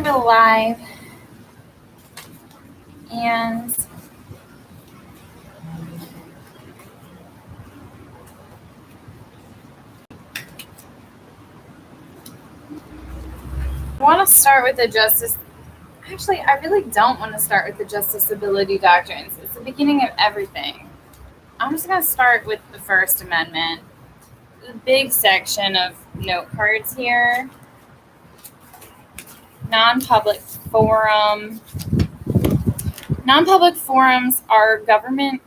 kind of alive, and I want to start with the justice. Actually, I really don't want to start with the justiciability doctrines. It's the beginning of everything. I'm just going to start with the First Amendment. The big section of note cards here. Non-public forum. Non-public forums are government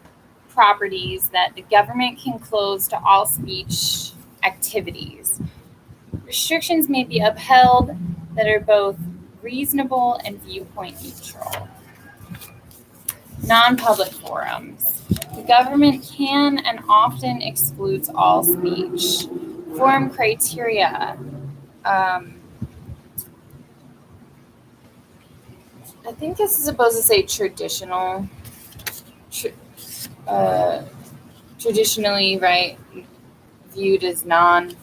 properties that the government can close to all speech activities. Restrictions may be upheld that are both reasonable and viewpoint neutral. Non-public forums. The government can and often excludes all speech. Forum criteria. I think this is supposed to say traditional. Traditionally, right, viewed as non-public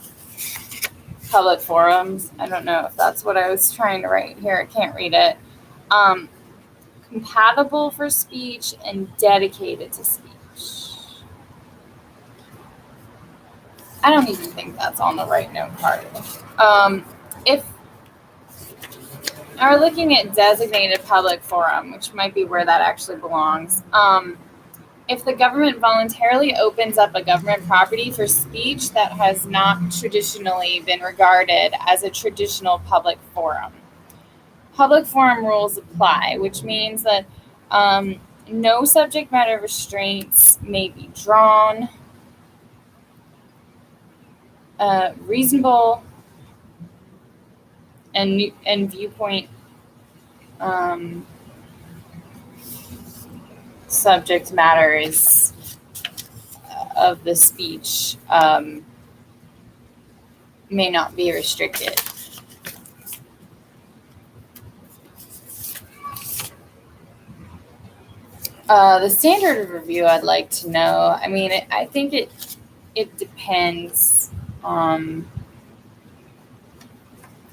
forums. I don't know if that's what I was trying to write here. I can't read it. Compatible for speech and dedicated to speech. I don't even think that's on the right note card. If we're looking at designated public forum, which might be where that actually belongs, if the government voluntarily opens up a government property for speech that has not traditionally been regarded as a traditional public forum. Public forum rules apply, which means that no subject matter restraints may be drawn. Reasonable and viewpoint subject matter is of the speech may not be restricted. The standard of review I'd like to know. I mean, I think it depends.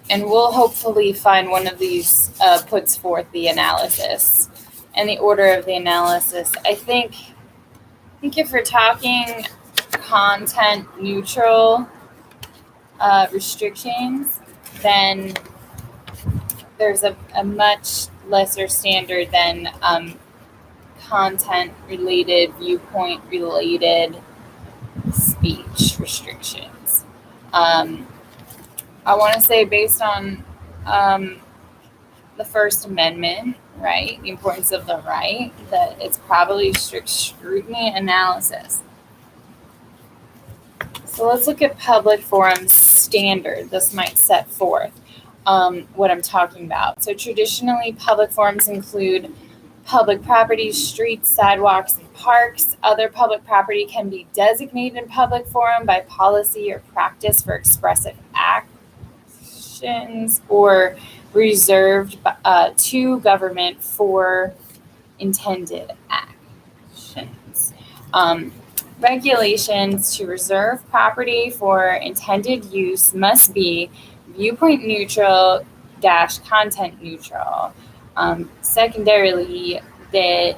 And we'll hopefully find one of these puts forth the analysis and the order of the analysis. I think if we're talking content neutral restrictions, then there's a much lesser standard than content related, viewpoint related speech restrictions. I want to say based on the First Amendment, right, the importance of the right, that it's probably strict scrutiny analysis. So let's look at public forums standard. This might set forth what I'm talking about. So traditionally, public forums include public properties, streets, sidewalks, and parks. Other public property can be designated public forum by policy or practice for expressive actions or reserved to government for intended actions. Regulations to reserve property for intended use must be viewpoint neutral - content neutral. Secondarily, the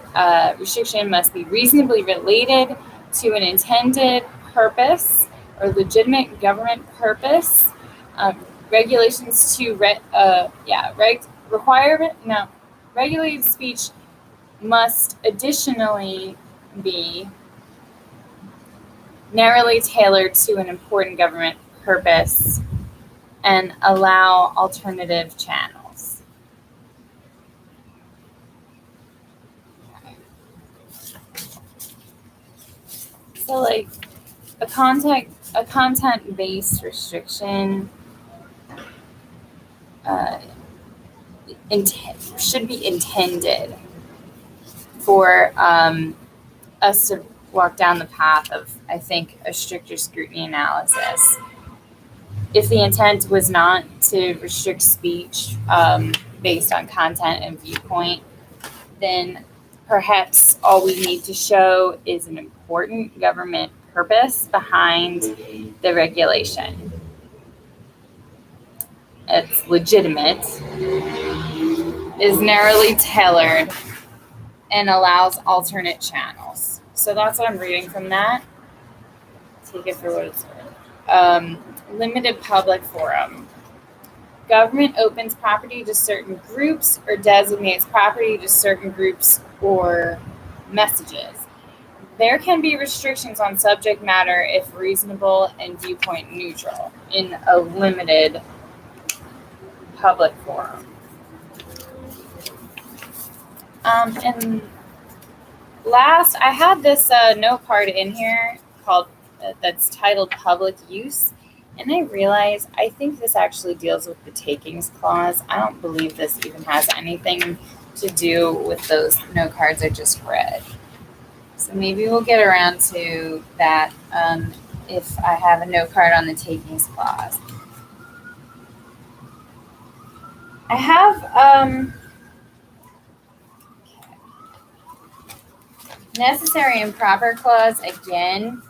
restriction must be reasonably related to an intended purpose or legitimate government purpose. Regulations to regulated speech must additionally be narrowly tailored to an important government purpose and allow alternative channels. So like a content-based restriction should be intended for us to walk down the path of, I think, a stricter scrutiny analysis. If the intent was not to restrict speech based on content and viewpoint, then perhaps all we need to show is an important government purpose behind the regulation. It's legitimate is narrowly tailored and allows alternate channels. So that's what I'm reading from that. Take it for what it's worth. Limited public forum. Government opens property to certain groups or designates property to certain groups or messages. There can be restrictions on subject matter if reasonable and viewpoint neutral in a limited public forum. And last, I had this note card in here called that's titled Public Use, and I realized I think this actually deals with the takings clause. I don't believe this even has anything to do with those note cards I just read. So maybe we'll get around to that if I have a note card on the takings clause. I have necessary and proper clause again.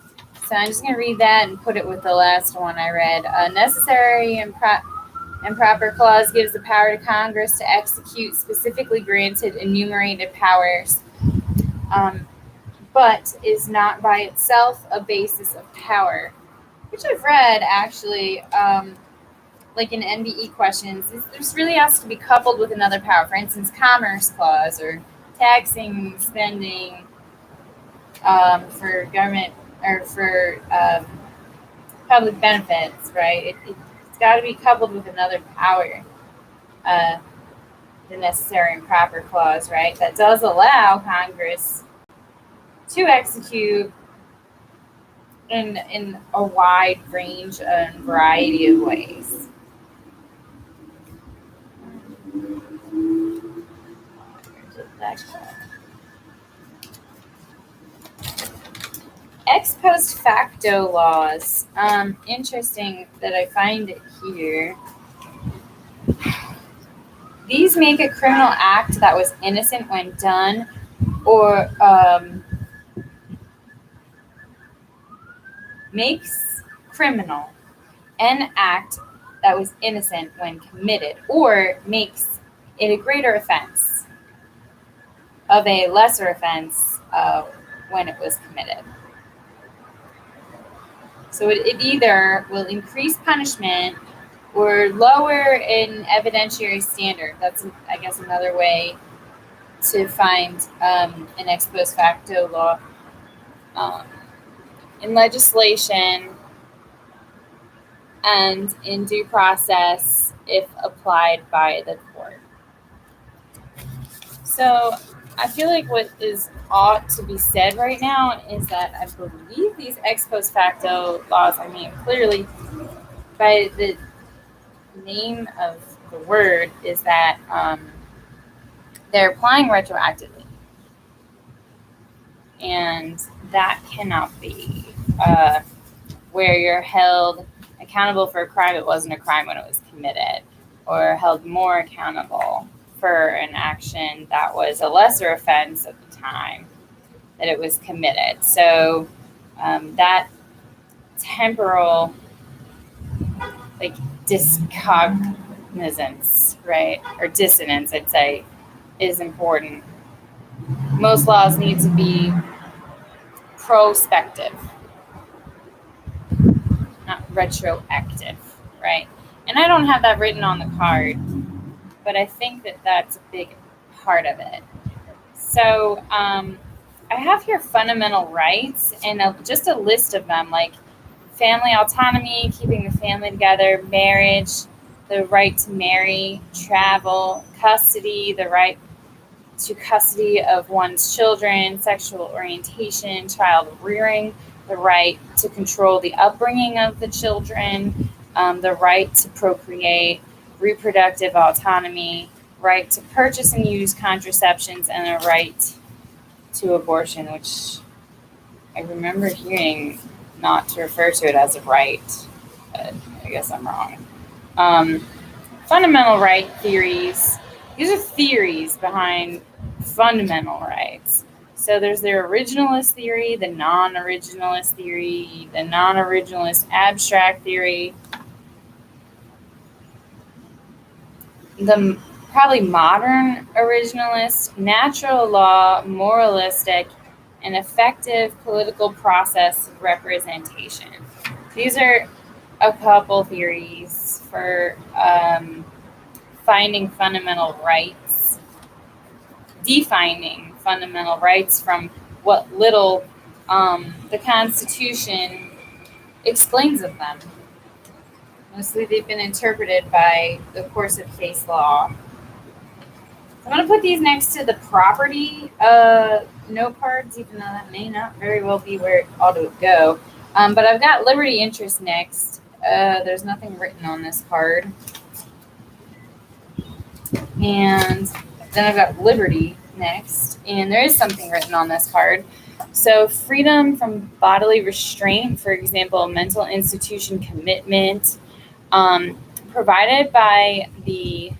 So I'm just going to read that and put it with the last one I read. Necessary and proper clause gives the power to Congress to execute specifically granted enumerated powers, but is not by itself a basis of power, which I've read actually, like in NBE questions. This really has to be coupled with another power. For instance, commerce clause or taxing, spending for government or for public benefits, right? It's got to be coupled with another power, the necessary and proper clause, right? That does allow Congress to execute in a wide range and variety of ways. Ex post facto laws. Interesting that I find it here. These make a criminal act that was innocent when done, or makes criminal an act that was innocent when committed, or makes it a greater offense of a lesser offense when it was committed. So it either will increase punishment or lower an evidentiary standard. That's, I guess, another way to find an ex post facto law. In legislation and in due process if applied by the court. So I feel like what ought to be said right now is that I believe these ex post facto laws, I mean, clearly by the name of the word is that they're applying retroactively. And that cannot be where you're held accountable for a crime that wasn't a crime when it was committed, or held more accountable for an action that was a lesser offense at the time that it was committed. So that temporal, like, discognizance, right, or dissonance, I'd say, is important. Most laws need to be prospective, not retroactive, right? And I don't have that written on the card, but I think that that's a big part of it. So I have here fundamental rights and just a list of them, like family autonomy, keeping the family together, marriage, the right to marry, travel, custody, the right to custody of one's children, sexual orientation, child rearing, the right to control the upbringing of the children, the right to procreate, reproductive autonomy, right to purchase and use contraceptions, and a right to abortion, which I remember hearing not to refer to it as a right, but I guess I'm wrong. Fundamental right theories. These are theories behind fundamental rights. So there's the originalist theory, the non-originalist theory, the non-originalist abstract theory, the probably modern originalist, natural law, moralistic, and effective political process representation. These are a couple theories for finding fundamental rights, defining fundamental rights from what little the Constitution explains of them. Mostly they've been interpreted by the course of case law. I'm going to put these next to the property note cards, even though that may not very well be where it ought to go. But I've got liberty interest next. There's nothing written on this card. And then I've got liberty next. And there is something written on this card. So freedom from bodily restraint, for example, mental institution commitment, provided by the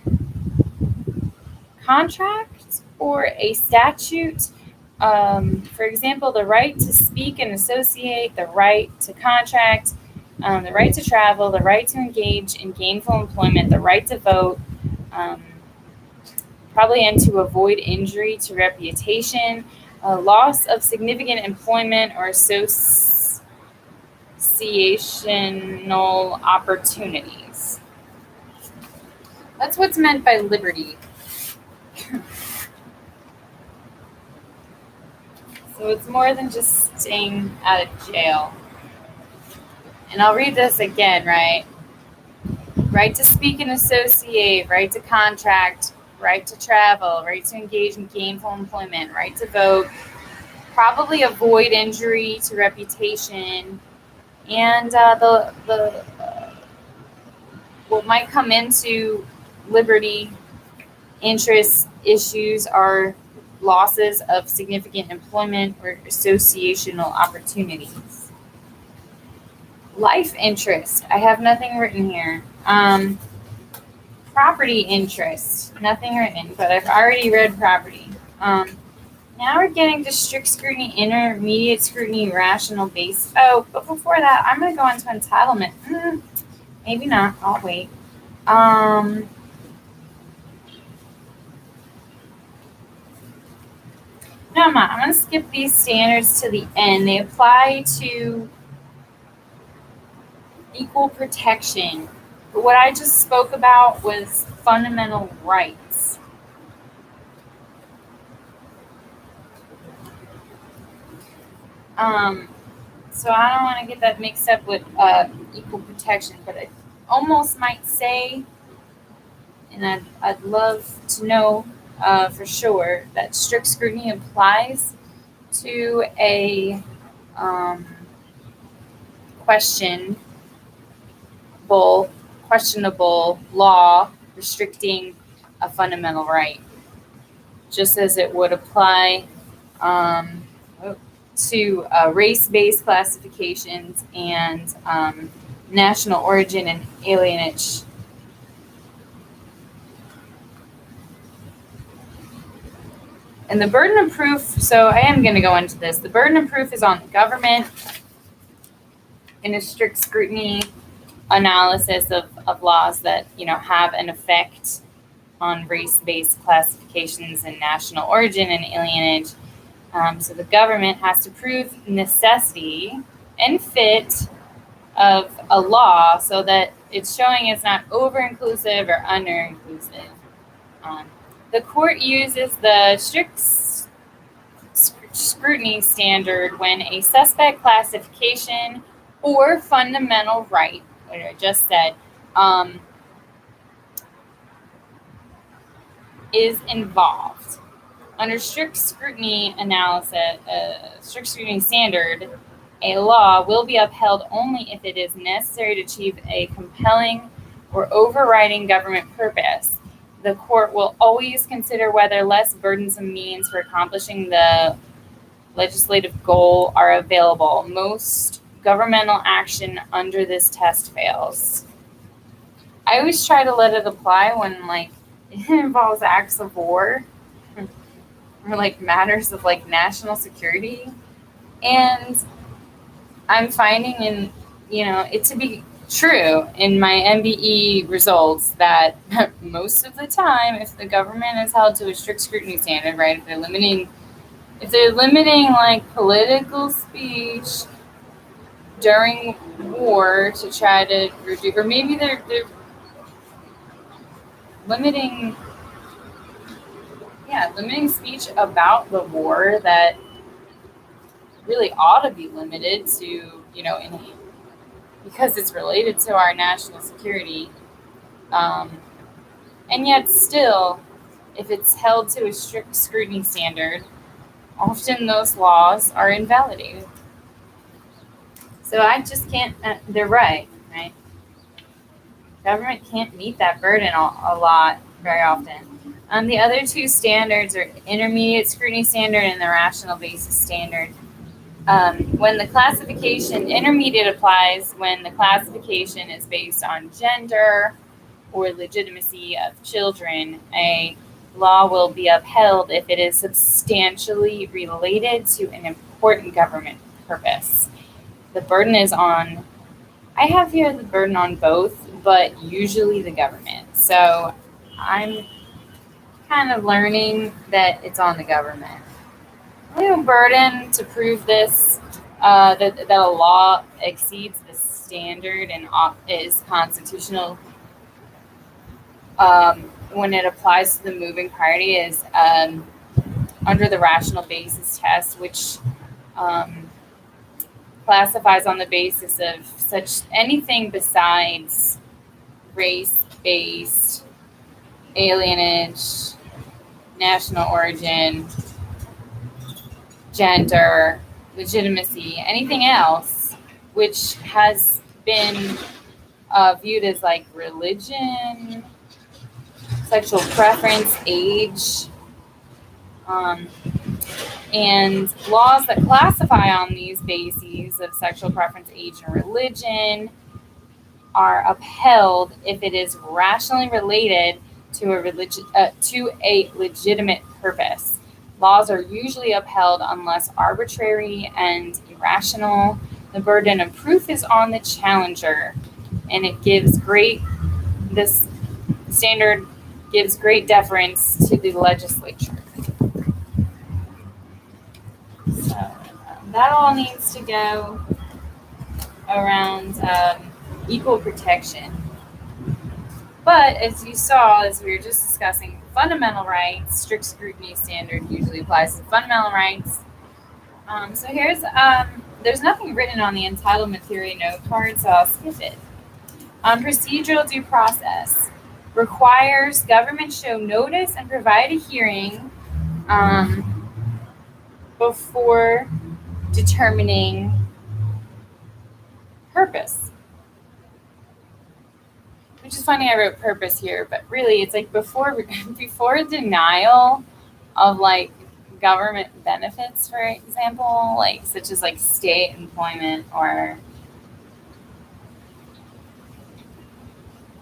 contract or a statute. For example, the right to speak and associate, the right to contract, the right to travel, the right to engage in gainful employment, the right to vote, probably and to avoid injury to reputation, loss of significant employment or associational opportunities. That's what's meant by liberty. So it's more than just staying out of jail. And I'll read this again, right? Right to speak and associate, right to contract, right to travel, right to engage in gainful employment, right to vote, probably avoid injury to reputation, and what might come into liberty interest issues are losses of significant employment or associational opportunities. Life interest, I have nothing written here. Property interest, nothing written, but I've already read property. Now we're getting to strict scrutiny, intermediate scrutiny, rational base. Oh, but before that, I'm going to go into entitlement. Maybe not. I'll wait. No, I'm not. I'm going to skip these standards to the end. They apply to equal protection. But what I just spoke about was fundamental rights. So I don't want to get that mixed up with equal protection, but I almost might say, and I'd love to know for sure that strict scrutiny applies to a questionable law restricting a fundamental right, just as it would apply to race-based classifications and national origin and alienage. And the burden of proof, so I am going to go into this. The burden of proof is on the government in a strict scrutiny analysis of laws that, have an effect on race-based classifications and national origin and alienage. So the government has to prove necessity and fit of a law so that it's showing it's not over-inclusive or under-inclusive. The court uses the strict scrutiny standard when a suspect classification or fundamental right, what I just said, is involved. Under strict scrutiny analysis, strict scrutiny standard, a law will be upheld only if it is necessary to achieve a compelling or overriding government purpose. The court will always consider whether less burdensome means for accomplishing the legislative goal are available. Most governmental action under this test fails. I always try to let it apply when, it involves acts of war or, matters of, national security. And I'm finding it to be true in my MBE results that most of the time, if the government is held to a strict scrutiny standard, right, if they're limiting like political speech during war to try to reduce, or maybe they're limiting, limiting speech about the war that really ought to be limited to, because it's related to our national security. And yet still, if it's held to a strict scrutiny standard, often those laws are invalidated. So I just can't, they're right? Government can't meet that burden a lot, very often. The other two standards are intermediate scrutiny standard and the rational basis standard. When the classification, intermediate applies when the classification is based on gender or legitimacy of children. A law will be upheld if it is substantially related to an important government purpose. The burden is on, I have here the burden on both, but usually the government. So I'm kind of learning that it's on the government. We have a burden to prove this, that a law exceeds the standard and is constitutional when it applies to the moving party is under the rational basis test, which classifies on the basis of such anything besides race-based, alienage, national origin, gender, legitimacy, anything else which has been viewed as like religion, sexual preference, age, and laws that classify on these bases of sexual preference, age, and religion are upheld if it is rationally related to a legitimate purpose. Laws are usually upheld unless arbitrary and irrational. The burden of proof is on the challenger, and this standard gives great deference to the legislature. So that all needs to go around equal protection. But as you saw, as we were just discussing, fundamental rights, strict scrutiny standard usually applies to fundamental rights. So here's, there's nothing written on the entitlement theory note card, so I'll skip it. Procedural due process requires government show notice and provide a hearing before determining purpose. Which is funny, I wrote purpose here, but really it's like before denial of like government benefits, for example, like such as like state employment or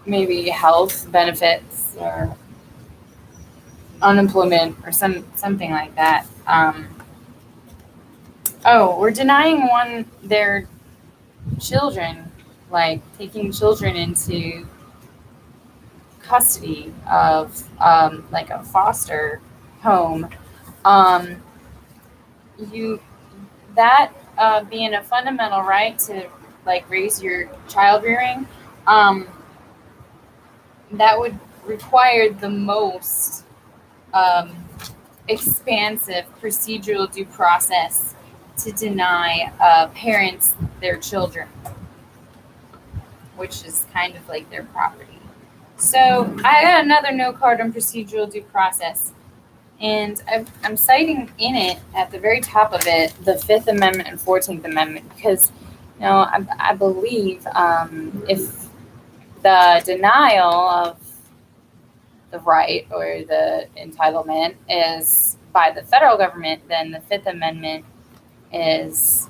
maybe health benefits or unemployment or something like that. We're denying their children, like taking children into custody of like a foster home. Being a fundamental right to like raise your child rearing, that would require the most expansive procedural due process to deny parents their children, which is kind of like their property. So I got another note card on procedural due process, and I'm citing in it at the very top of it the Fifth Amendment and 14th Amendment because, I believe if the denial of the right or the entitlement is by the federal government, then the Fifth Amendment is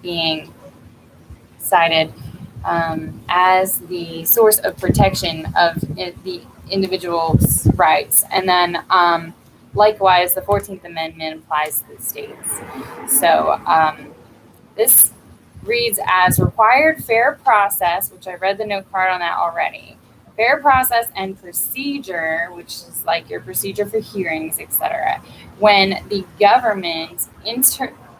being cited as the source of protection of the individual's rights. And then likewise, the 14th Amendment applies to the states. So this reads as required fair process, which I read the note card on that already. Fair process and procedure, which is like your procedure for hearings, etc. When the government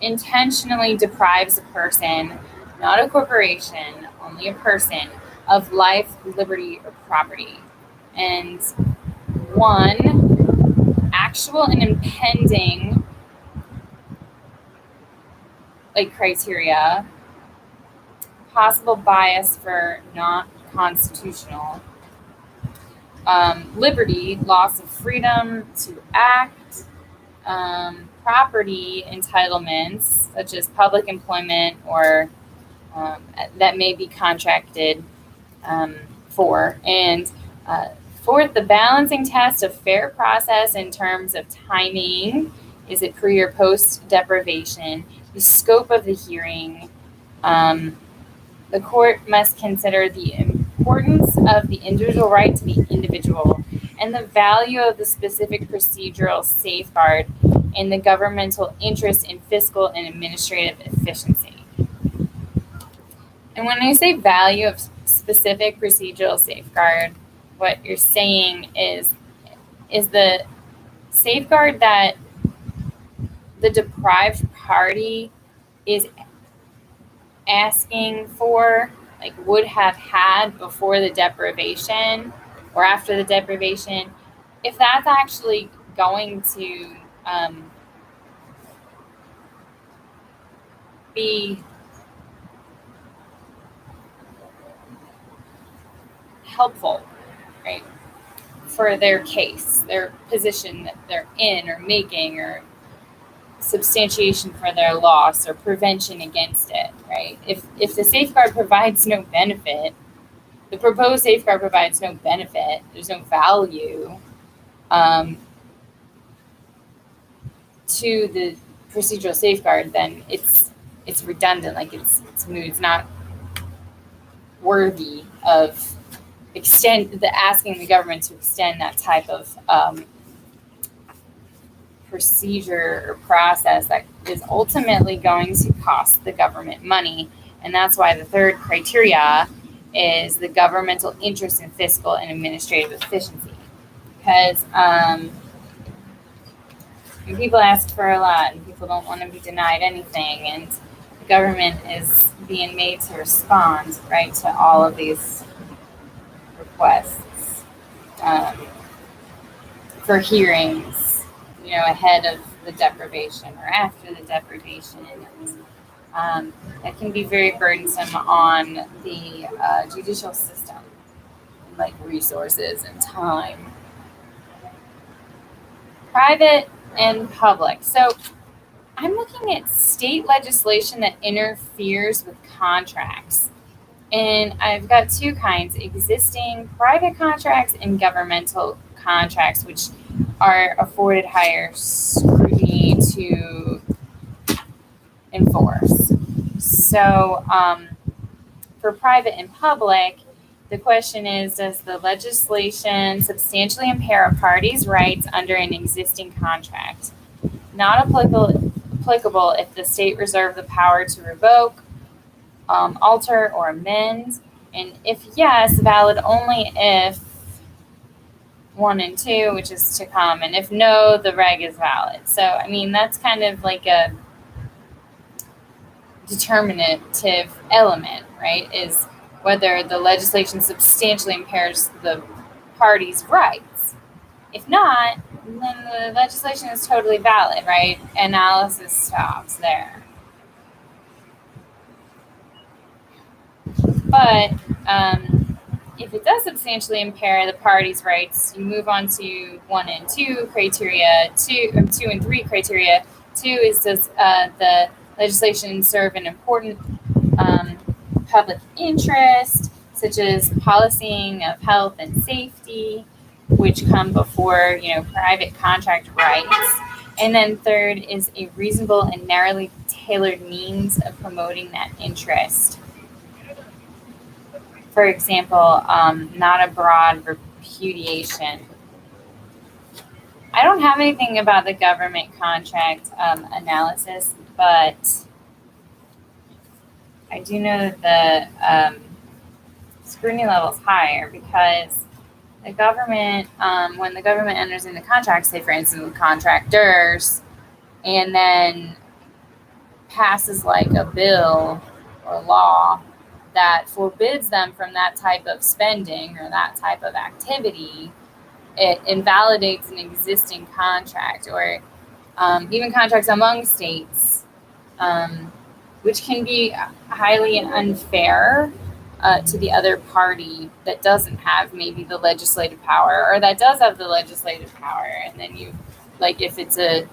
intentionally deprives a person, not a corporation, only a person, of life, liberty, or property. And one, actual and impending criteria, possible bias for not constitutional, liberty, loss of freedom to act, property entitlements, such as public employment or that may be contracted for. And fourth, the balancing test of fair process in terms of timing. Is it pre or post deprivation? The scope of the hearing. The court must consider the importance of the individual right to the individual and the value of the specific procedural safeguard and the governmental interest in fiscal and administrative efficiency. And when I say value of specific procedural safeguard, what you're saying is the safeguard that the deprived party is asking for, like would have had before the deprivation or after the deprivation, if that's actually going to be helpful, right, for their case, their position that they're in or making, or substantiation for their loss or prevention against it, right? If the safeguard provides no benefit, the proposed safeguard provides no benefit, there's no value to the procedural safeguard, then it's redundant, like it's moot, it's not worthy of asking the government to extend that type of procedure or process that is ultimately going to cost the government money. And that's why the third criteria is the governmental interest in fiscal and administrative efficiency. Because people ask for a lot and people don't want to be denied anything, and the government is being made to respond, right, to all of these requests for hearings, ahead of the deprivation or after the deprivation. And that can be very burdensome on the judicial system, like resources and time. Private and public. So I'm looking at state legislation that interferes with contracts. And I've got two kinds: existing private contracts and governmental contracts, which are afforded higher scrutiny to enforce. So for private and public, the question is, does the legislation substantially impair a party's rights under an existing contract? Not applicable if the state reserved the power to revoke, alter, or amend. And if yes, valid only if 1 and 2, which is to come, and if no, the reg is valid. So, I mean, that's kind of like a determinative element, right? Is whether the legislation substantially impairs the party's rights. If not, then the legislation is totally valid, right? Analysis stops there. But if it does substantially impair the party's rights, you move on to 1 and 2 criteria, 2 and 3 criteria. 2 is, does the legislation serve an important public interest, such as policing of health and safety, which come before, private contract rights. And then third is a reasonable and narrowly tailored means of promoting that interest. For example, not a broad repudiation. I don't have anything about the government contract analysis, but I do know that the scrutiny level is higher because the government, when the government enters into contracts, say for instance with contractors, and then passes like a bill or law that forbids them from that type of spending or that type of activity, it invalidates an existing contract or even contracts among states, which can be highly unfair to the other party that doesn't have maybe the legislative power or that does have the legislative power. And then you, like if it's a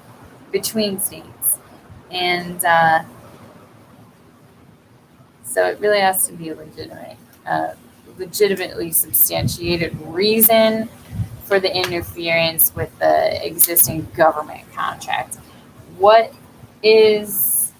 between states. And so it really has to be a legitimately substantiated reason for the interference with the existing government contract. What is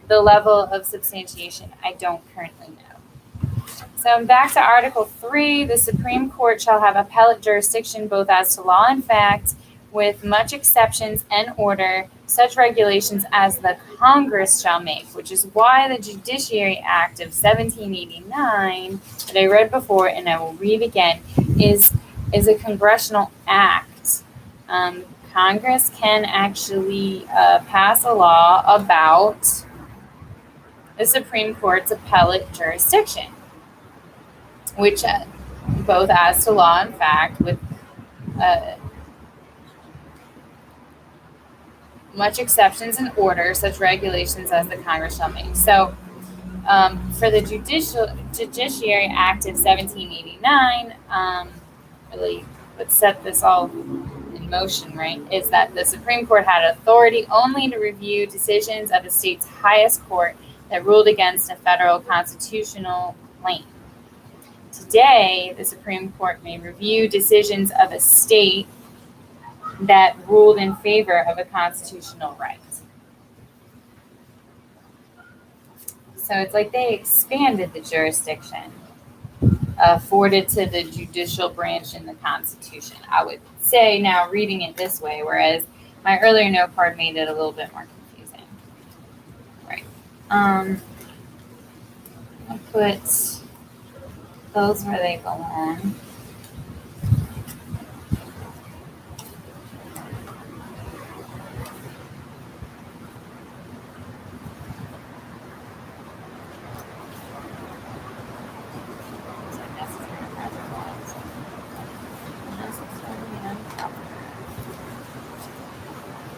the level of substantiation? I don't currently know. So back to Article 3, the Supreme Court shall have appellate jurisdiction both as to law and fact, with much exceptions and order, such regulations as the Congress shall make, which is why the Judiciary Act of 1789 that I read before and I will read again is a congressional act. Congress can actually pass a law about the Supreme Court's appellate jurisdiction, which both as to law and fact with much exceptions and order, such regulations as the Congress shall make. So for the Judiciary Act of 1789, really what set this all in motion, right, is that the Supreme Court had authority only to review decisions of a state's highest court that ruled against a federal constitutional claim. Today, the Supreme Court may review decisions of a state that ruled in favor of a constitutional right. So it's like they expanded the jurisdiction afforded to the judicial branch in the Constitution, I would say, now reading it this way, whereas my earlier note card made it a little bit more confusing. Right. I'll put those where they belong.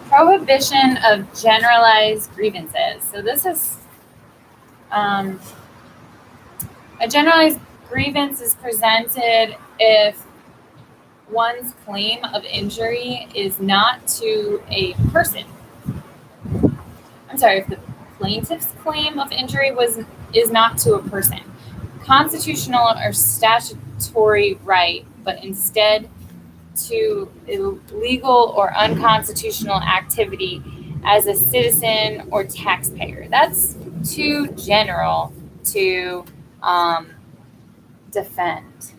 Prohibition of generalized grievances. So this is a generalized grievance is presented if one's claim of injury is not to a person. I'm sorry, if the plaintiff's claim of injury is not to a person, constitutional or statutory right, but instead to illegal or unconstitutional activity as a citizen or taxpayer. That's too general to defend.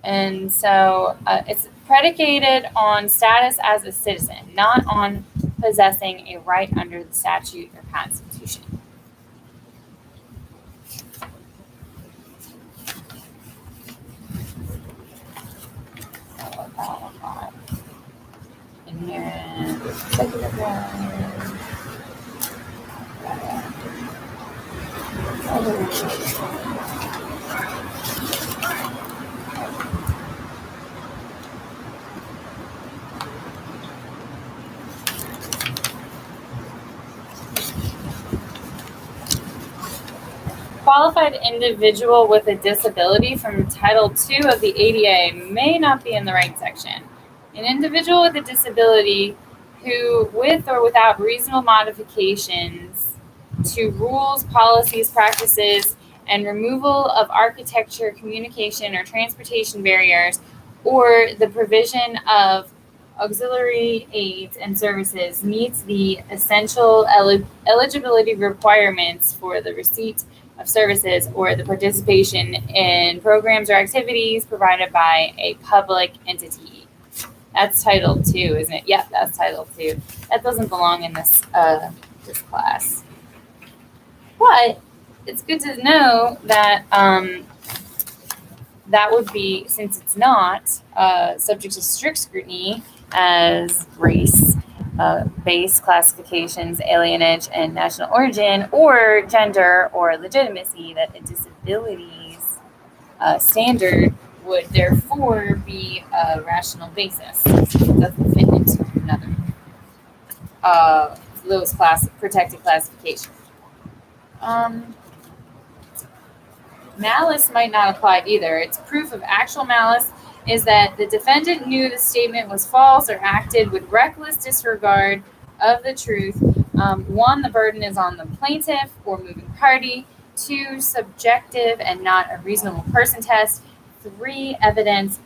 And so it's predicated on status as a citizen, not on possessing a right under the statute or constitution. Inherent executive Qualified individual with a disability from Title II of the ADA may not be in the right section. An individual with a disability who, with or without reasonable modifications to rules, policies, practices, and removal of architecture, communication, or transportation barriers, or the provision of auxiliary aids and services meets the essential eligibility requirements for the receipt of services or the participation in programs or activities provided by a public entity. That's Title II, isn't it? Yep, that's Title II. That doesn't belong in this this class. But it's good to know that that would be, since it's not subject to strict scrutiny as race, base classifications, alienage, and national origin, or gender or legitimacy, that a disabilities standard would therefore be a rational basis. It doesn't fit into another lowest class protected classification. Malice might not apply either. It's proof of actual malice is that the defendant knew the statement was false or acted with reckless disregard of the truth. One, the burden is on the plaintiff or moving party. Two, subjective and not a reasonable person test. Three, evidence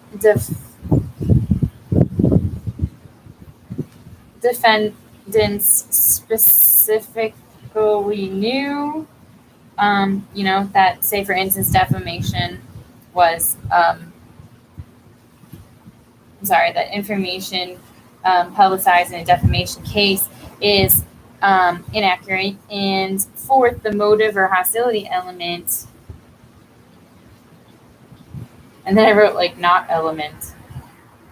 defendants specifically knew. That, say, for instance, defamation was, that information publicized in a defamation case is inaccurate. And fourth, the motive or hostility element. And then I wrote not element.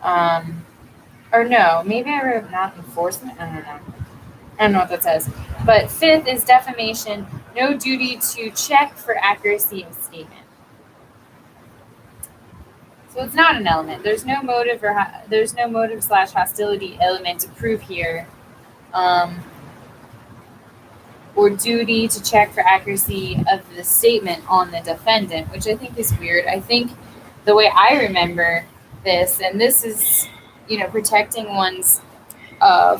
Or no, maybe I wrote not enforcement. I don't know what that says. But fifth is defamation, no duty to check for accuracy of statement. So it's not an element. There's no motive / hostility element to prove here, or duty to check for accuracy of the statement on the defendant, which I think is weird. I think the way I remember this, and this is, protecting one's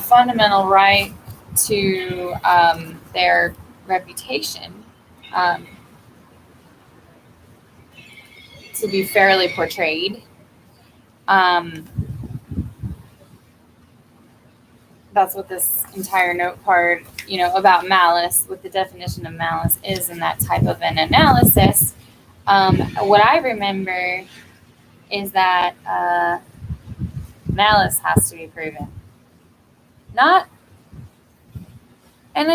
fundamental right to their reputation to be fairly portrayed. That's what this entire note part, about malice, what the definition of malice is in that type of an analysis. What I remember is that malice has to be proven. And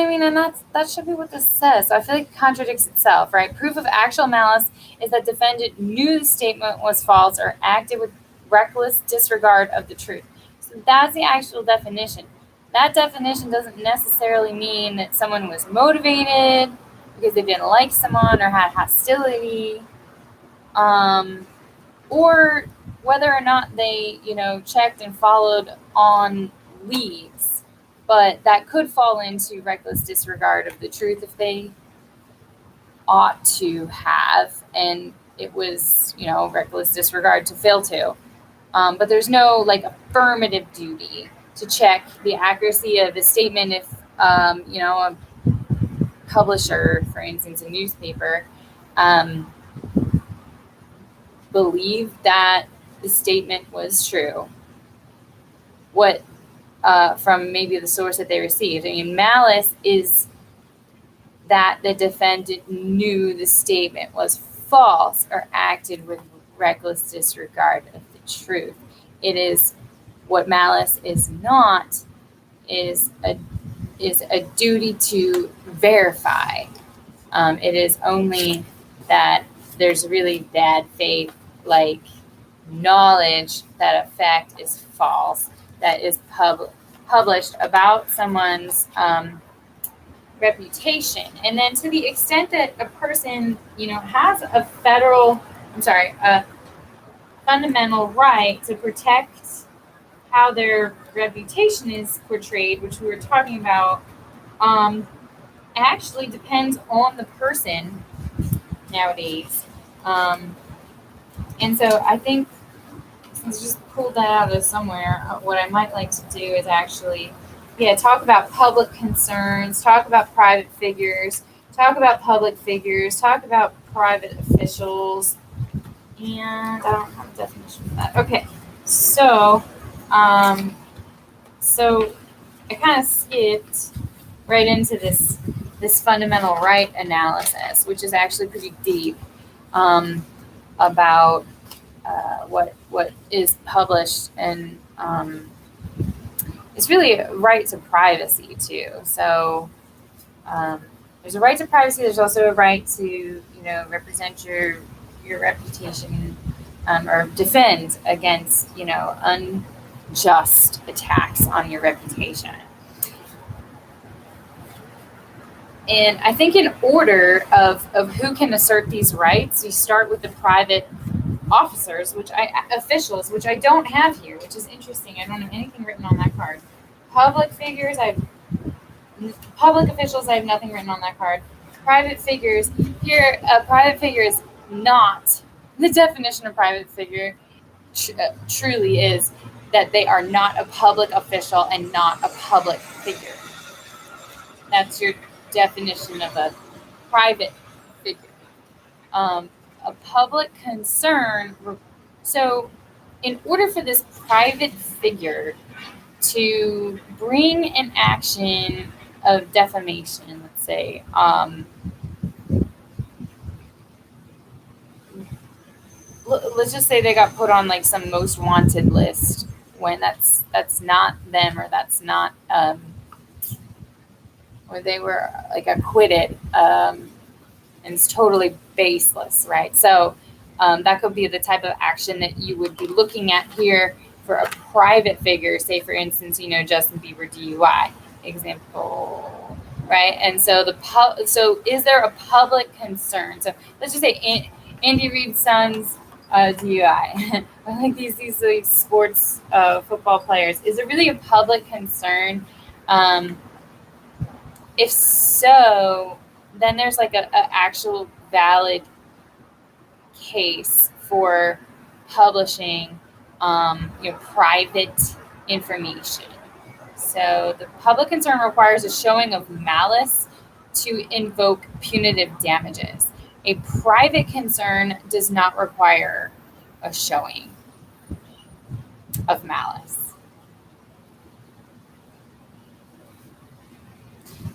that should be what this says. So I feel like it contradicts itself, right? Proof of actual malice is that defendant knew the statement was false or acted with reckless disregard of the truth. So that's the actual definition. That definition doesn't necessarily mean that someone was motivated because they didn't like someone or had hostility, or whether or not they, checked and followed on leads. But that could fall into reckless disregard of the truth if they ought to have, and it was, reckless disregard to fail to. But there's no affirmative duty to check the accuracy of the statement if, a publisher, for instance, a newspaper, believed that the statement was true. What from maybe the source that they received. Malice is that the defendant knew the statement was false or acted with reckless disregard of the truth. It is what malice is not, is a duty to verify. It is only that there's really bad faith, knowledge that a fact is false, that is published about someone's reputation. And then to the extent that a person, has a fundamental right to protect how their reputation is portrayed, which we were talking about, actually depends on the person nowadays. And so I think, let's just pull that out of somewhere. What I might like to do is actually, talk about public concerns, talk about private figures, talk about public figures, talk about private officials, and I don't have a definition for that. Okay, so I kind of skipped right into this fundamental right analysis, which is actually pretty deep, about what is published, and it's really a right to privacy too. So there's a right to privacy. There's also a right to, represent your reputation, or defend against, unjust attacks on your reputation. And I think in order of who can assert these rights, you start with the private officers, officials, which I don't have here, which is interesting. I don't have anything written on that card. Public officials, I have nothing written on that card. Private figures, here, a private figure is not, the definition of private figure truly is that they are not a public official and not a public figure. That's your definition of a private figure. A public concern. So in order for this private figure to bring an action of defamation, let's say, let's just say they got put on like some most wanted list when that's not them, or that's not, or they were like acquitted, and it's totally baseless, right? So that could be the type of action that you would be looking at here for a private figure. Say, for instance, Justin Bieber DUI example, right? And so so is there a public concern? So let's just say Andy Reid's son's DUI, like these like sports football players. Is it really a public concern? If so, then there's like a actual valid case for publishing private information. So the public concern requires a showing of malice to invoke punitive damages. A private concern does not require a showing of malice.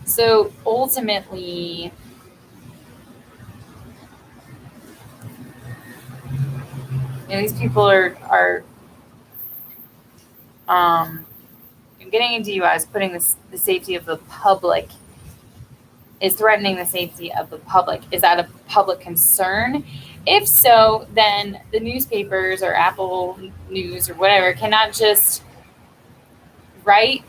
So ultimately, these people are getting a DUI is putting the safety of the public, is threatening the safety of the public. Is that a public concern? If so, then the newspapers or Apple News or whatever cannot just write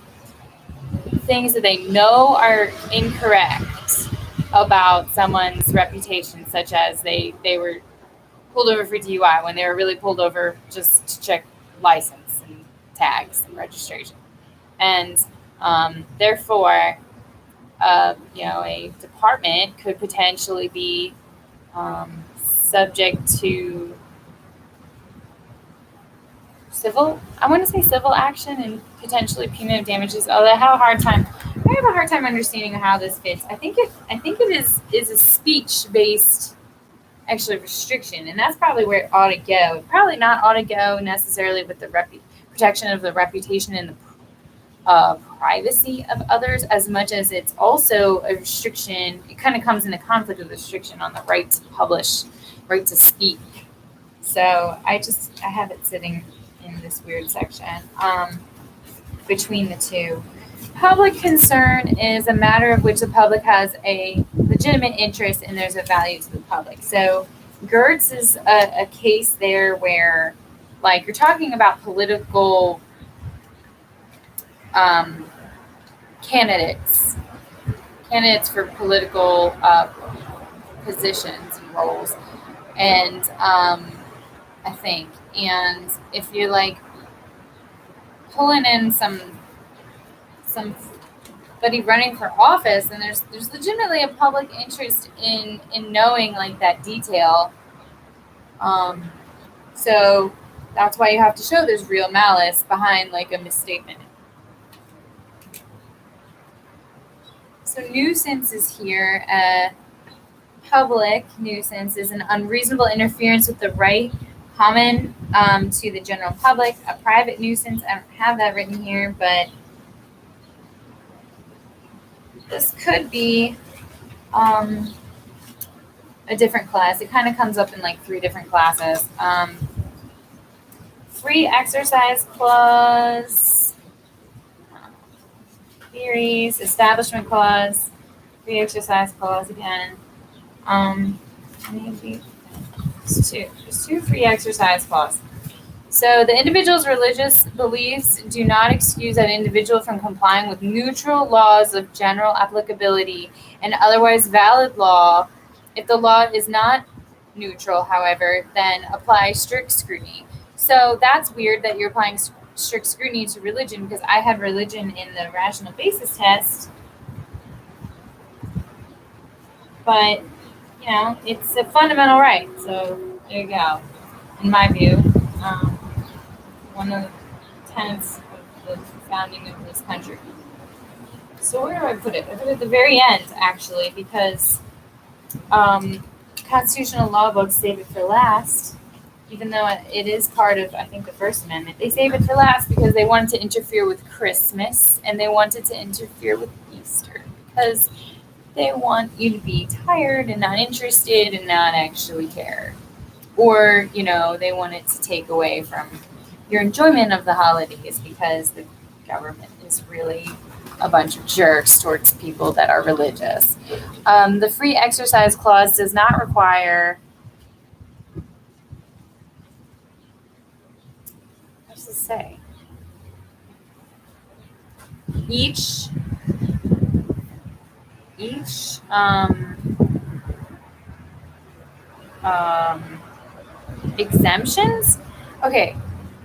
things that they know are incorrect about someone's reputation, such as they were pulled over for DUI when they were really pulled over just to check license and tags and registration. And therefore, a department could potentially be subject to civil action and potentially punitive damages. Although I have a hard time understanding how this fits. I think it is a speech-based actually restriction, and that's probably where it ought to go. Probably not ought to go necessarily with the protection of the reputation and the privacy of others, as much as it's also a restriction. It kind of comes into conflict with the restriction on the right to publish, right to speak. So I have it sitting in this weird section between the two. Public concern is a matter of which the public has a legitimate interest and there's a value to the public. So Gertz is a case there where, like, you're talking about political candidates for political positions and roles, and I think, and if you're like pulling in somebody running for office, and there's legitimately a public interest in knowing like that detail, so that's why you have to show there's real malice behind like a misstatement. So nuisance is here. Public nuisance is an unreasonable interference with the right common to the general public. A private nuisance, I don't have that written here, but this could be a different class. It kind of comes up in like 3 different classes. Free exercise clause, theories, establishment clause, Free exercise clause again. There's two free exercise clause. So the individual's religious beliefs do not excuse that individual from complying with neutral laws of general applicability and otherwise valid law. If the law is not neutral, however, then apply strict scrutiny. So that's weird that you're applying strict scrutiny to religion, because I had religion in the rational basis test. But, it's a fundamental right. So there you go. In my view, one of the tenets of the founding of this country. So where do I put it? I put it at the very end, actually, because constitutional law books save it for last, even though it is part of, I think, the First Amendment. They save it for last because they wanted to interfere with Christmas, and they wanted to interfere with Easter, because they want you to be tired and not interested and not actually care. Or, they wanted to take away from your enjoyment of the holidays, because the government is really a bunch of jerks towards people that are religious. The free exercise clause does not require, what does it say? Each exemptions? Okay.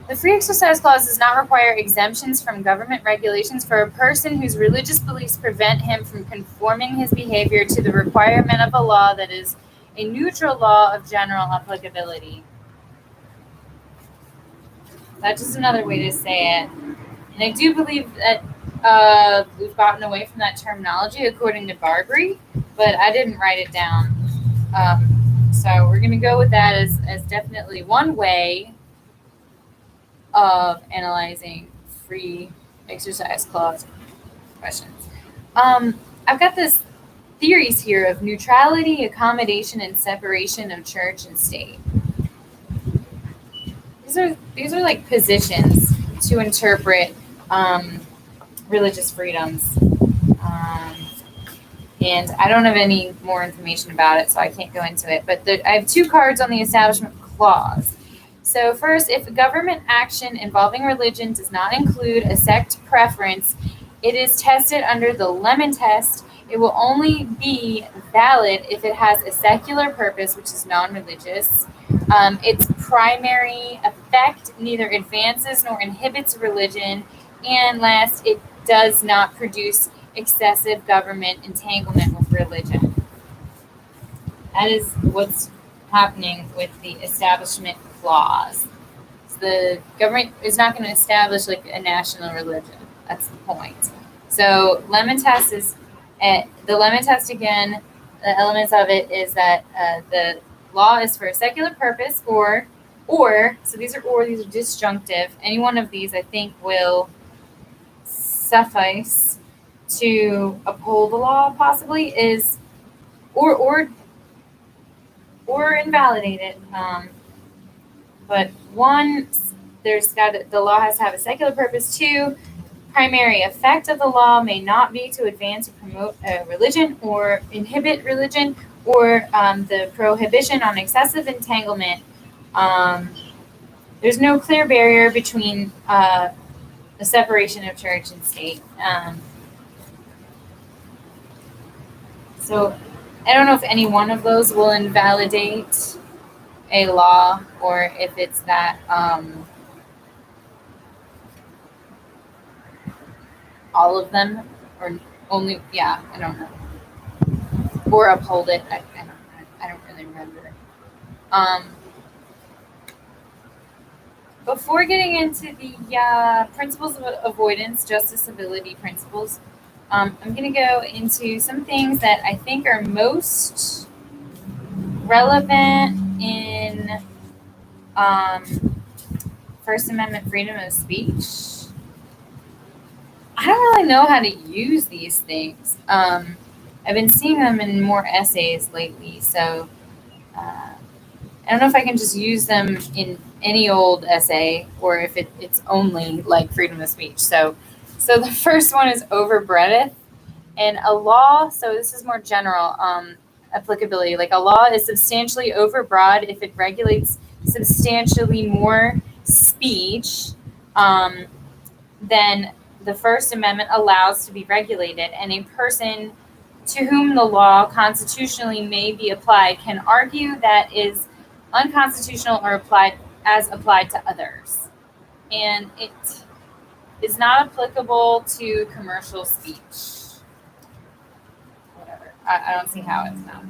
The free exercise clause does not require exemptions from government regulations for a person whose religious beliefs prevent him from conforming his behavior to the requirement of a law that is a neutral law of general applicability. That's just another way to say it. And I do believe that we've gotten away from that terminology according to Barbary, but I didn't write it down. So we're going to go with that as definitely one way of analyzing free exercise clause questions. I've got this theories here of neutrality, accommodation, and separation of church and state. These are like positions to interpret religious freedoms. And I don't have any more information about it, so I can't go into it. But I have two cards on the Establishment Clause. So first, if government action involving religion does not include a sect preference, it is tested under the Lemon test. It will only be valid if it has a secular purpose, which is non-religious. Its primary effect neither advances nor inhibits religion. And last, it does not produce excessive government entanglement with religion. That is what's happening with the Establishment Clause. So the government is not going to establish like a national religion. That's the point. So Lemon test is the Lemon test again. The elements of it is that the law is for a secular purpose, or so these are disjunctive. Any one of these I think will suffice to uphold the law, possibly, is or invalidate it. But one, the law has to have a secular purpose. Two, primary effect of the law may not be to advance or promote religion or inhibit religion, or the prohibition on excessive entanglement. There's no clear barrier between the separation of church and state. So I don't know if any one of those will invalidate a law, or if it's that all of them, or only, I don't know, or uphold it. I don't really remember. Before getting into the principles of avoidance, justiciability principles, I'm going to go into some things that I think are most relevant in First Amendment freedom of speech. I don't really know how to use these things. I've been seeing them in more essays lately, so I don't know if I can just use them in any old essay, or if it's only like freedom of speech. So the first one is overbreadth, And a law, so this is more general applicability, like a law is substantially overbroad if it regulates substantially more speech than the First Amendment allows to be regulated, and a person to whom the law constitutionally may be applied can argue that is unconstitutional or applied to others. And it is not applicable to commercial speech. Whatever. I don't see how it's not.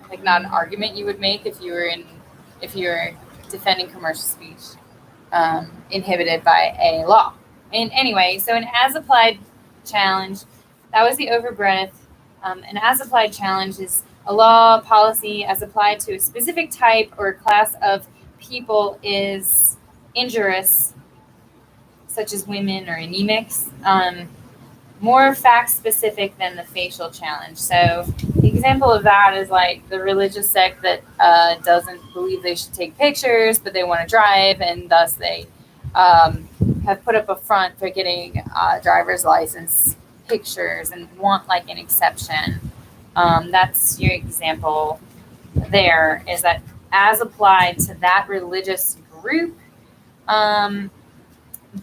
Like, not an argument you would make if you were defending commercial speech inhibited by a law. And anyway, so an as-applied challenge, that was the overbreadth. An as-applied challenge is a law, policy as applied to a specific type or class of people is injurious, such as women or anemics, more fact-specific than the facial challenge. So the example of that is like the religious sect that doesn't believe they should take pictures, but they want to drive, and thus they have put up a front for getting driver's license pictures and want like an exception. That's your example there, is that as applied to that religious group,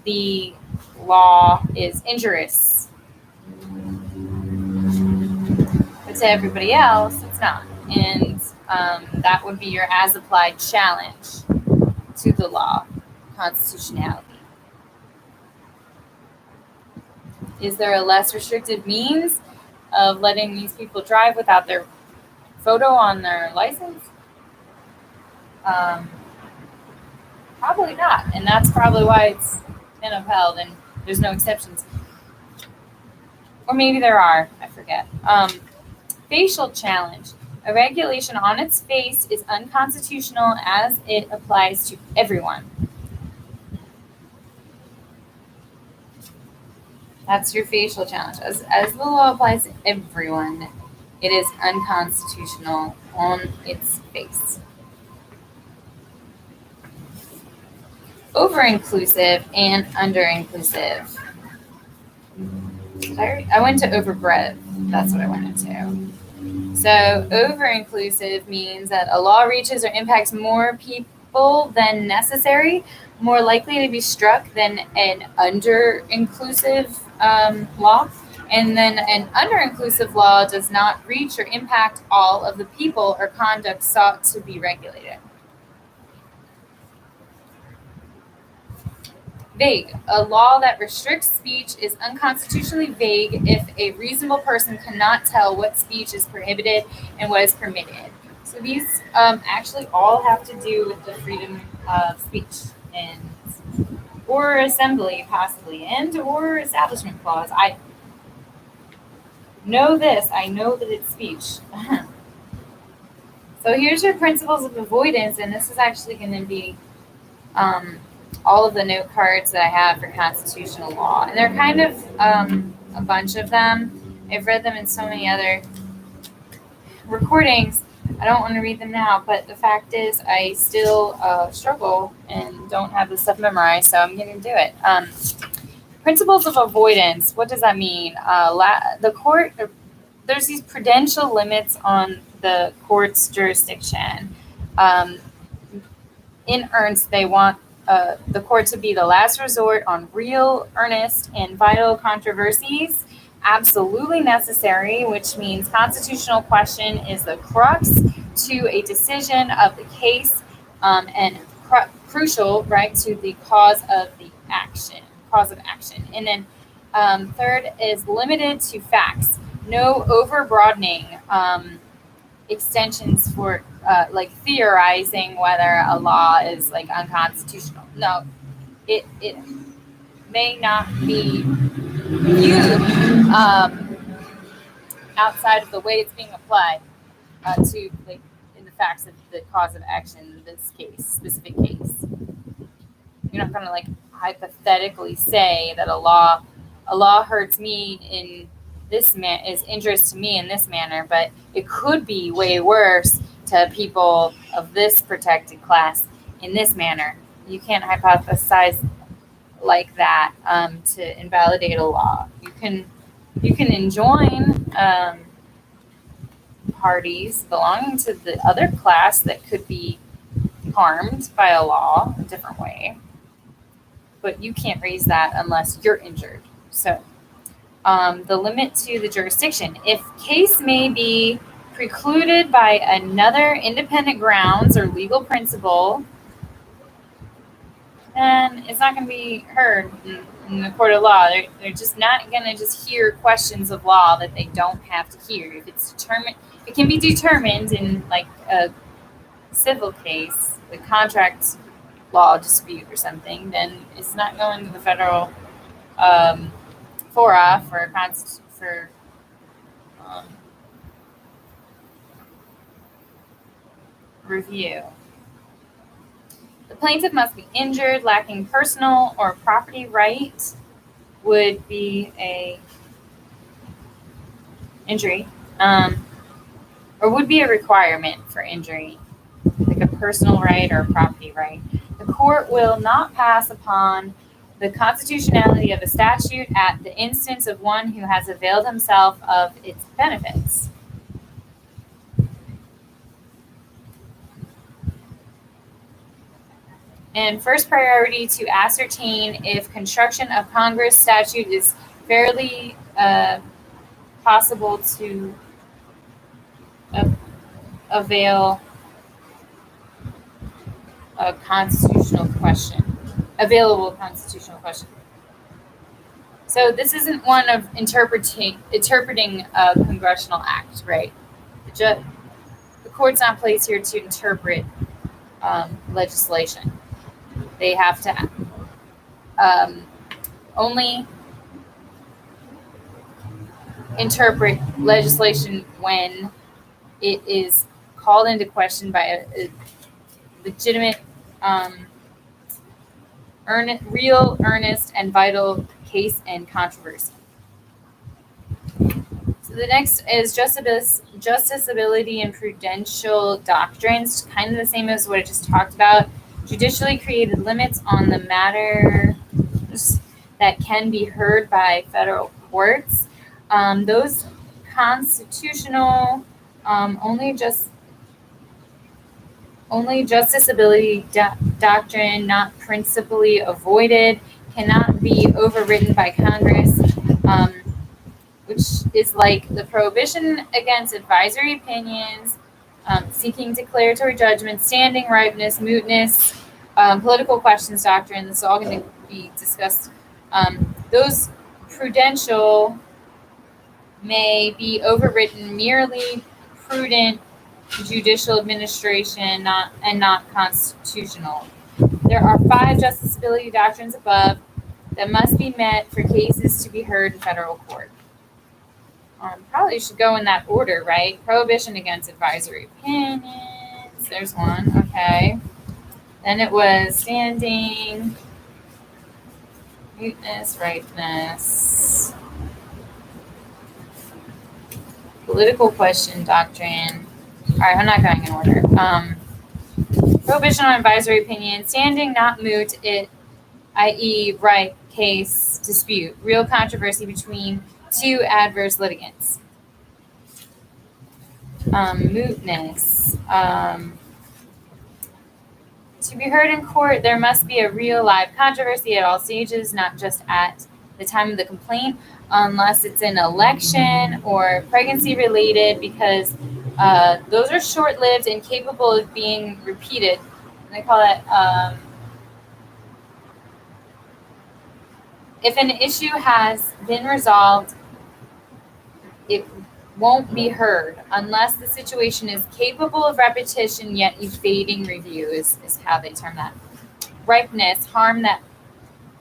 the law is injurious. But to everybody else, it's not. And that would be your as-applied challenge to the law, constitutionality. Is there a less restricted means of letting these people drive without their photo on their license? Probably not. And that's probably why it's been upheld and there's no exceptions. Or maybe there are. I forget. Facial challenge. A regulation on its face is unconstitutional as it applies to everyone. That's your facial challenge. As the law applies to everyone, it is unconstitutional on its face. Over-inclusive and under-inclusive. I went to overbreadth. That's what I went into. So over-inclusive means that a law reaches or impacts more people than necessary, more likely to be struck than an under-inclusive law. And then an under-inclusive law does not reach or impact all of the people or conduct sought to be regulated. Vague. A law that restricts speech is unconstitutionally vague if a reasonable person cannot tell what speech is prohibited and what is permitted. So these actually all have to do with the freedom of speech and or assembly, possibly, and or establishment clause. I know this. I know that it's speech. So here's your principles of avoidance, and this is actually going to be all of the note cards that I have for constitutional law. And they're kind of a bunch of them. I've read them in so many other recordings. I don't want to read them now, but the fact is I still struggle and don't have this stuff memorized, so I'm going to do it. Principles of avoidance, what does that mean? The court, there's these prudential limits on the court's jurisdiction. In Ernst, they want the court to be the last resort on real, earnest, and vital controversies, absolutely necessary, which means constitutional question is the crux to a decision of the case, and crucial, right, to the cause of action. And then third is limited to facts. No over-broadening extensions for like theorizing whether a law is like unconstitutional. No, it may not be viewed outside of the way it's being applied to like in the facts of the cause of action in this case, specific case. You're not going to like hypothetically say that a law hurts me in this is injurious to me in this manner, but it could be way worse to people of this protected class in this manner. You can't hypothesize like that to invalidate a law. You can enjoin parties belonging to the other class that could be harmed by a law a different way, but you can't raise that unless you're injured. So the limit to the jurisdiction. If case may be precluded by another independent grounds or legal principle, then it's not going to be heard in the court of law. They're just not going to just hear questions of law that they don't have to hear. If it's determined, it can be determined in like a civil case, the contract law dispute or something, then it's not going to the federal fora for review. The plaintiff must be injured, lacking personal or property right would be a injury, or would be a requirement for injury, like a personal right or a property right. The court will not pass upon the constitutionality of a statute at the instance of one who has availed himself of its benefits. And first priority to ascertain if construction of Congress statute is fairly possible to avail a constitutional question, available constitutional question. So this isn't one of interpreting a congressional act, right? The court's not placed here to interpret legislation. They have to only interpret legislation when it is called into question by a legitimate, real, earnest, and vital case and controversy. So the next is justiciability and prudential doctrines, kind of the same as what I just talked about. Judicially created limits on the matter that can be heard by federal courts. Those constitutional, only justiciability doctrine, not principally avoided, cannot be overridden by Congress, which is like the prohibition against advisory opinions, seeking declaratory judgment, standing, ripeness, mootness, political questions doctrine. This is all going to be discussed. Those prudential may be overridden merely prudent judicial administration, not constitutional. There are 5 justiciability doctrines above that must be met for cases to be heard in federal court. Probably should go in that order, right? Prohibition against advisory opinions. There's one. Okay. Then it was standing, mootness, ripeness, political question doctrine. All right, I'm not going in order. Prohibition on advisory opinion, standing, not moot, i.e. right, case, dispute, real controversy between 2 adverse litigants. Mootness. To be heard in court, there must be a real live controversy at all stages, not just at the time of the complaint, unless it's an election or pregnancy related, because those are short-lived and capable of being repeated. And they call that if an issue has been resolved, it won't be heard unless the situation is capable of repetition yet evading review is how they term that. Ripeness, harm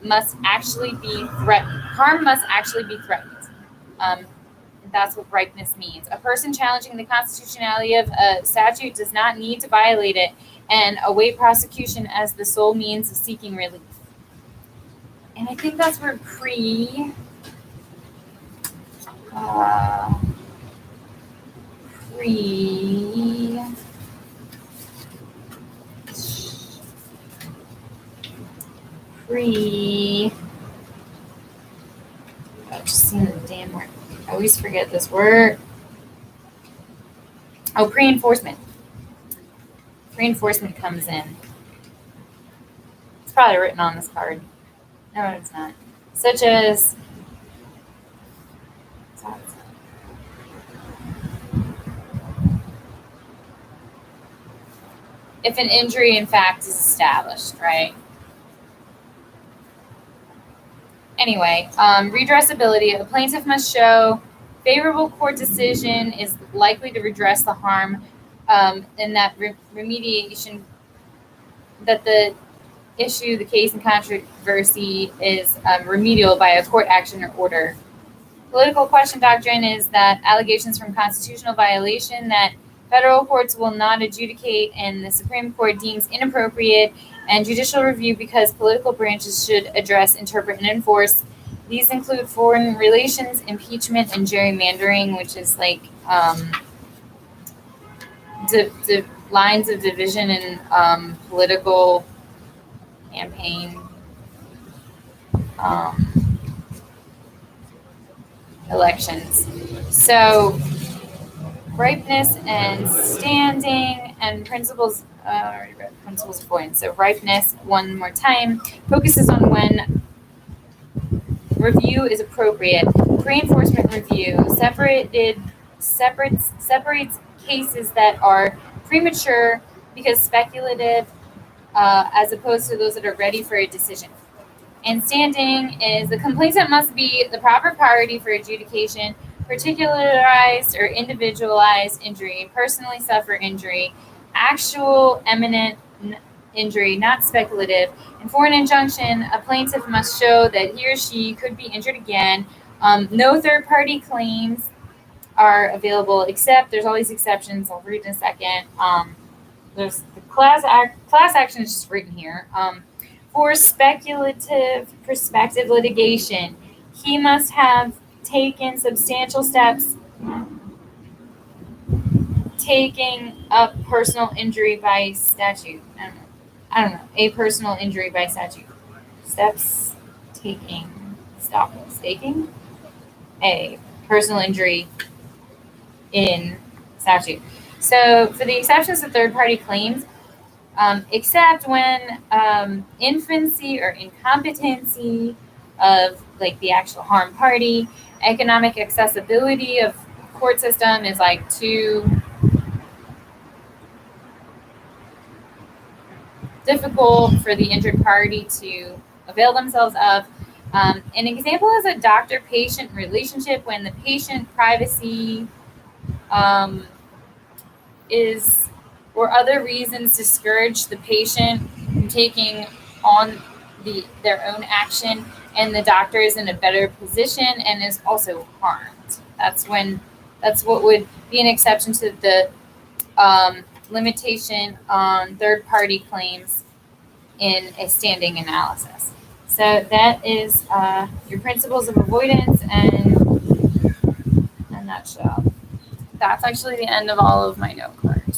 must actually be threatened. Harm must actually be threatened. That's what ripeness means. A person challenging the constitutionality of a statute does not need to violate it and await prosecution as the sole means of seeking relief. And I think that's where pre always forget this word. Oh, pre-enforcement. Pre-enforcement comes in. It's probably written on this card. No, it's not. Such as if an injury in fact is established, right? Anyway, redressability. A plaintiff must show favorable court decision is likely to redress the harm, and that remediation, that the issue, the case in controversy is remedial by a court action or order. Political question doctrine is that allegations from constitutional violation that federal courts will not adjudicate and the Supreme Court deems inappropriate, and judicial review because political branches should address, interpret, and enforce. These include foreign relations, impeachment, and gerrymandering, which is like lines of division in political campaign elections. So ripeness and standing and principles. I already read principles of avoidance. So ripeness, one more time, focuses on when review is appropriate. Pre-enforcement review separates cases that are premature because speculative, as opposed to those that are ready for a decision. And standing is the complainant must be the proper party for adjudication, particularized or individualized injury, personally suffer injury, actual imminent injury, not speculative. And for an injunction, a plaintiff must show that he or she could be injured again. No third-party claims are available, except there's always exceptions. I'll read in a second. There's the class action is just written here. For speculative prospective litigation, he must have taken substantial steps taking up personal injury by statute. I don't know. A personal injury by statute. Steps taking. Stop mistaking. A personal injury in statute. So for the exceptions to third-party claims, except when infancy or incompetency of like the actual harm party, economic accessibility of court system is like too difficult for the injured party to avail themselves of. An example is a doctor-patient relationship when the patient privacy is or other reasons discourage the patient from taking on their own action, and the doctor is in a better position and is also harmed. That's what would be an exception to the limitation on third-party claims in a standing analysis. So that is your principles of avoidance in a nutshell. That's actually the end of all of my note cards.